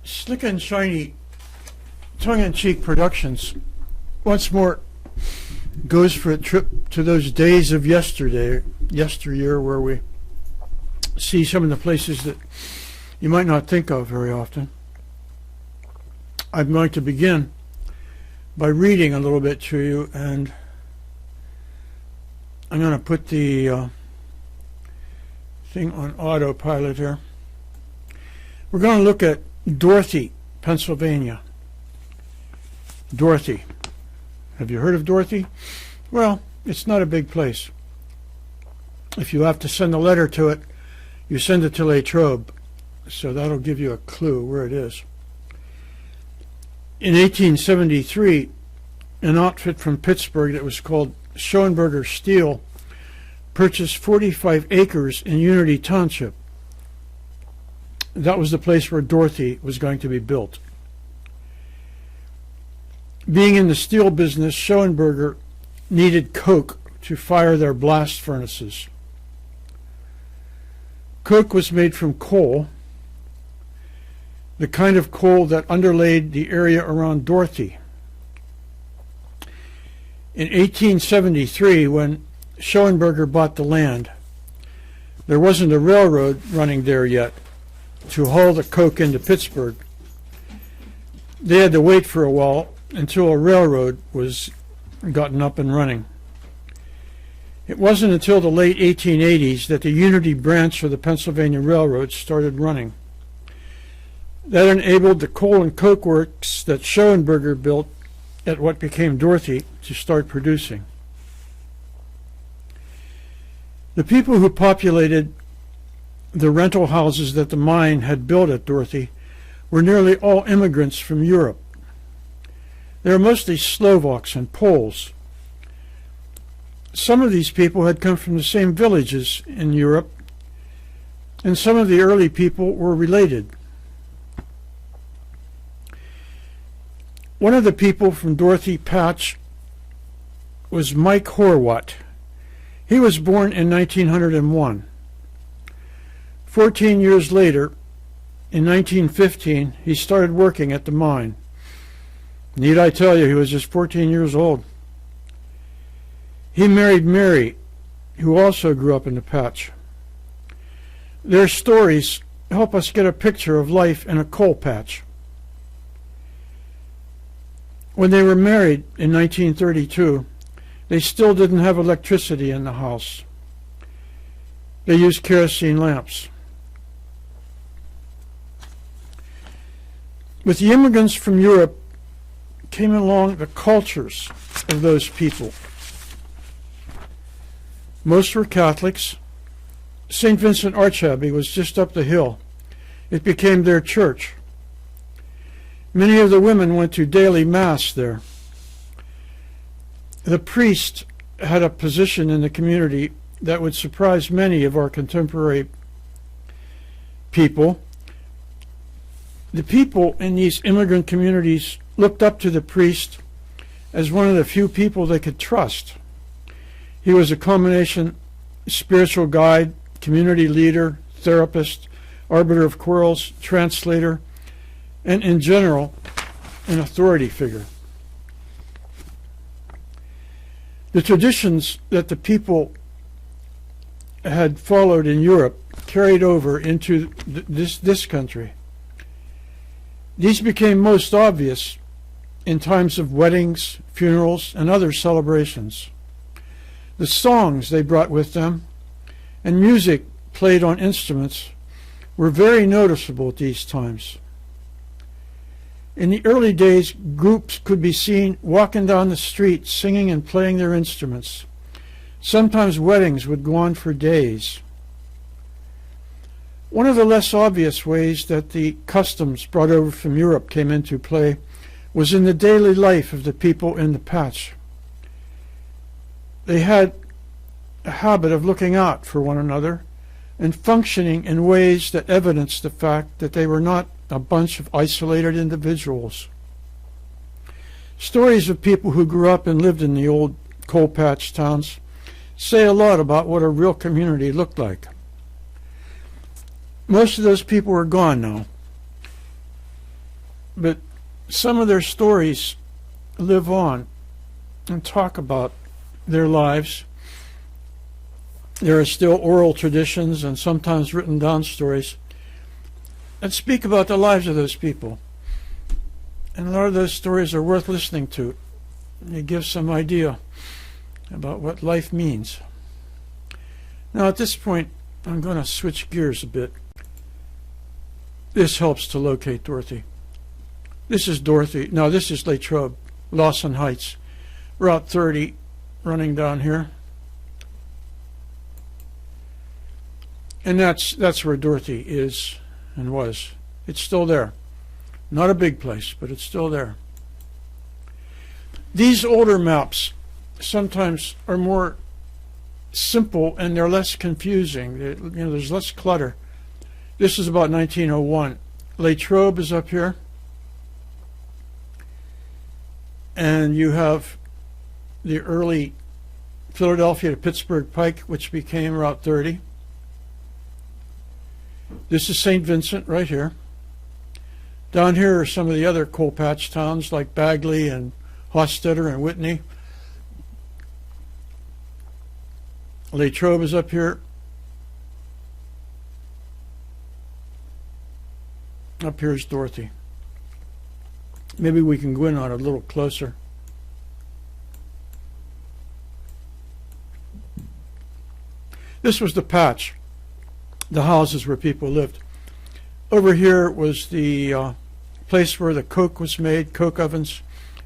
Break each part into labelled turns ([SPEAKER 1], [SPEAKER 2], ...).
[SPEAKER 1] Slick and Shiny tongue-in-cheek productions once more goes for a trip to those days of yesteryear, where we see some of the places that you might not think of very often. I'm going to begin by reading a little bit to you, and I'm going to put the thing on autopilot here. We're going to look at Dorothy, Pennsylvania. Dorothy. Have you heard of Dorothy? Well, it's not a big place. If you have to send a letter to it, you send it to Latrobe, so that'll give you a clue where it is. In 1873, an outfit from Pittsburgh that was called Schoenberger Steel purchased 45 acres in Unity Township. That was the place where Dorothy was going to be built. Being in the steel business, Schoenberger needed coke to fire their blast furnaces. Coke was made from coal, the kind of coal that underlaid the area around Dorothy. In 1873, when Schoenberger bought the land, there wasn't a railroad running there yet to haul the coke into Pittsburgh. They had to wait for a while until a railroad was gotten up and running. It wasn't until the late 1880s that the Unity branch of the Pennsylvania Railroad started running. That enabled the coal and coke works that Schoenberger built at what became Dorothy to start producing. The people who populated the rental houses that the mine had built at Dorothy were nearly all immigrants from Europe. They were mostly Slovaks and Poles. Some of these people had come from the same villages in Europe, and some of the early people were related. One of the people from Dorothy Patch was Mike Horwat. He was born in 1901. 14 years later, in 1915, he started working at the mine. Need I tell you, he was just 14 years old. He married Mary, who also grew up in the patch. Their stories help us get a picture of life in a coal patch. When they were married in 1932, they still didn't have electricity in the house. They used kerosene lamps. With the immigrants from Europe came along the cultures of those people. Most were Catholics. St. Vincent Archabbey was just up the hill. It became their church. Many of the women went to daily mass there. The priest had a position in the community that would surprise many of our contemporary people. The people in these immigrant communities looked up to the priest as one of the few people they could trust. He was a combination spiritual guide, community leader, therapist, arbiter of quarrels, translator, and in general, an authority figure. The traditions that the people had followed in Europe carried over into this country. These became most obvious in times of weddings, funerals, and other celebrations. The songs they brought with them and music played on instruments were very noticeable at these times. In the early days, groups could be seen walking down the street singing and playing their instruments. Sometimes weddings would go on for days. One of the less obvious ways that the customs brought over from Europe came into play was in the daily life of the people in the patch. They had a habit of looking out for one another and functioning in ways that evidenced the fact that they were not a bunch of isolated individuals. Stories of people who grew up and lived in the old coal patch towns say a lot about what a real community looked like. Most of those people are gone now. but some of their stories live on and talk about their lives. There are still oral traditions and sometimes written down stories that speak about the lives of those people. And a lot of those stories are worth listening to. They give some idea about what life means. Now at this point, I'm going to switch gears a bit. This helps to locate Dorothy. This is Dorothy. No, this is Latrobe, Lawson Heights, Route 30, running down here. And that's where Dorothy is and was. It's still there. Not a big place, but it's still there. These older maps sometimes are more simple and they're less confusing. There's less clutter. This is about 1901. Latrobe is up here. And you have the early Philadelphia to Pittsburgh Pike, which became Route 30. This is St. Vincent right here. Down here are some of the other coal patch towns like Bagley and Hostetter and Whitney. Latrobe is up here. Up here is Dorothy. Maybe we can go in on it a little closer. This was the patch, the houses where people lived. Over here was the place where the coke was made, coke ovens,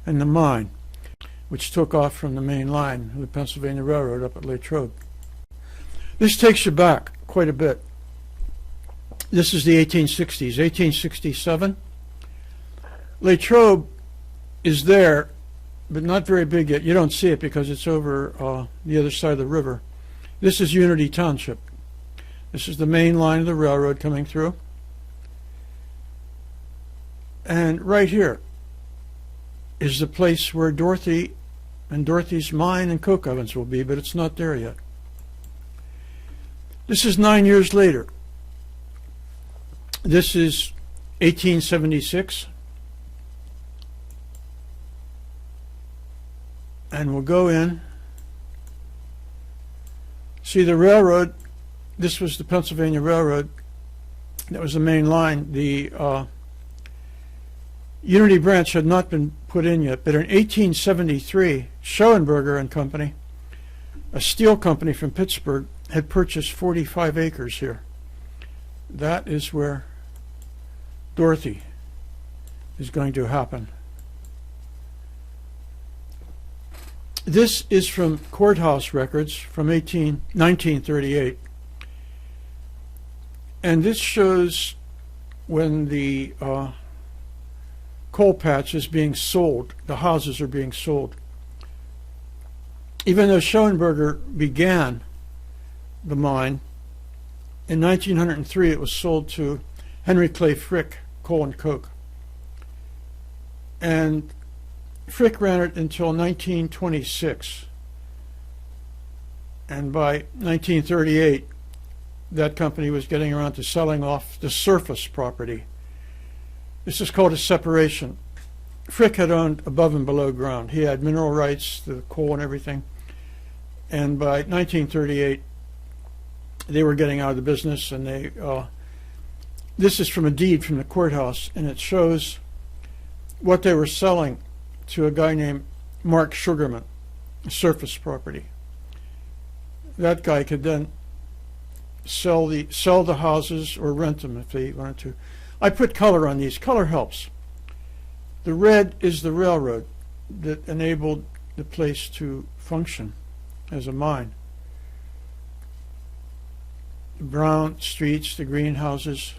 [SPEAKER 1] and the mine, which took off from the main line of the Pennsylvania Railroad up at Latrobe. This takes you back quite a bit. This is the 1860s, 1867. Latrobe is there, but not very big yet. You don't see it because it's over the other side of the river. This is Unity Township. This is the main line of the railroad coming through. And right here is the place where Dorothy and Dorothy's mine and coke ovens will be, but it's not there yet. This is 9 years later. This is 1876. And we'll go in. See the railroad, this was the Pennsylvania Railroad. That was the main line. The Unity branch had not been put in yet, but in 1873, Schoenberger and Company, a steel company from Pittsburgh, had purchased 45 acres here. That is where Dorothy is going to happen. This is from courthouse records from 1938. And this shows when the coal patch is being sold, the houses are being sold. Even though Schoenberger began the mine, in 1903 it was sold to Henry Clay Frick, Coal and Coke. And Frick ran it until 1926. And by 1938, that company was getting around to selling off the surface property. This is called a separation. Frick had owned above and below ground. He had mineral rights, the coal and everything. And by 1938, they were getting out of the business, and they this is from a deed from the courthouse, and it shows what they were selling to a guy named Mark Sugarman, surface property. That guy could then sell the houses or rent them if they wanted to. I put color on these. Color helps. The red is the railroad that enabled the place to function as a mine. The brown streets, the green houses.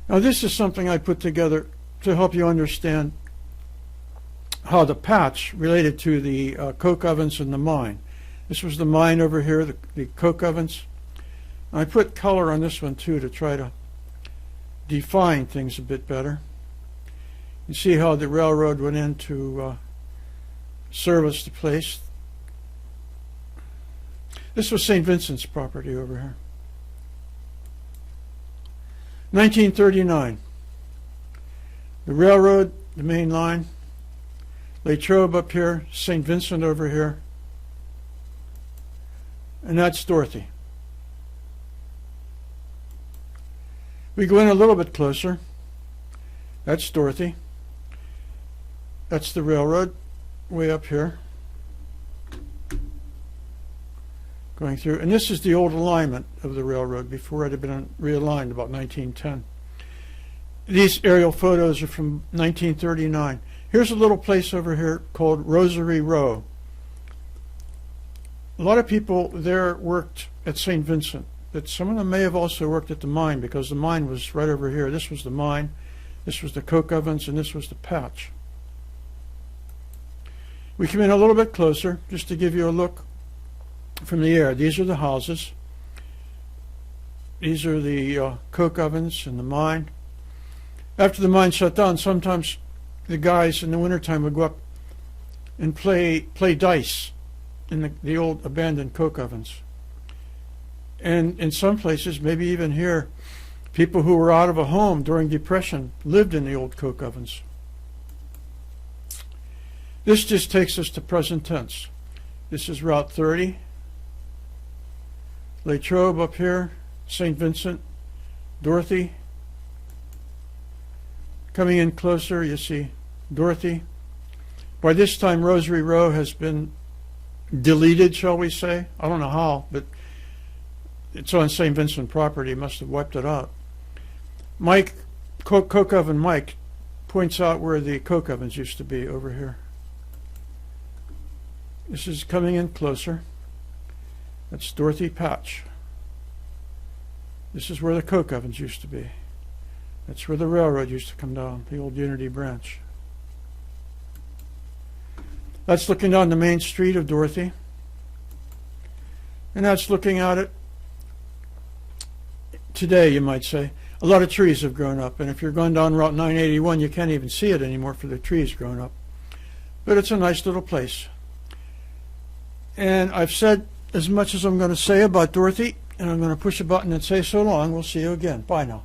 [SPEAKER 1] Now this is something I put together to help you understand how the patch related to the coke ovens and the mine. This was the mine over here, the coke ovens. I put color on this one too to try to define things a bit better. You see how the railroad went in to service the place. This was St. Vincent's property over here. 1939. The railroad, the main line, Latrobe up here, St. Vincent over here, and that's Dorothy. We go in a little bit closer. That's Dorothy. That's the railroad way up here. Going through, and this is the old alignment of the railroad before it had been realigned about 1910. These aerial photos are from 1939. Here's a little place over here called Rosary Row. A lot of people there worked at St. Vincent, but some of them may have also worked at the mine, because the mine was right over here. This was the mine, this was the coke ovens, and this was the patch. We come in a little bit closer just to give you a look from the air. These are the houses. These are the coke ovens and the mine. After the mine shut down, sometimes the guys in the wintertime would go up and play dice in the old abandoned coke ovens. And in some places, maybe even here, people who were out of a home during Depression lived in the old coke ovens. This just takes us to present tense. This is Route 30. Latrobe up here, St. Vincent, Dorothy. Coming in closer, you see Dorothy. By this time, Rosary Row has been deleted, shall we say. I don't know how, but it's on St. Vincent property. Must have wiped it out. Mike, Coke Oven Mike, points out where the coke ovens used to be over here. This is coming in closer. That's Dorothy Patch. This is where the coke ovens used to be. That's where the railroad used to come down, the old Unity branch. That's looking down the main street of Dorothy. And that's looking at it today, you might say. A lot of trees have grown up, and if you're going down Route 981, you can't even see it anymore for the trees grown up. But it's a nice little place. And I've said as much as I'm going to say about Dorothy, and I'm going to push a button and say so long. We'll see you again. Bye now.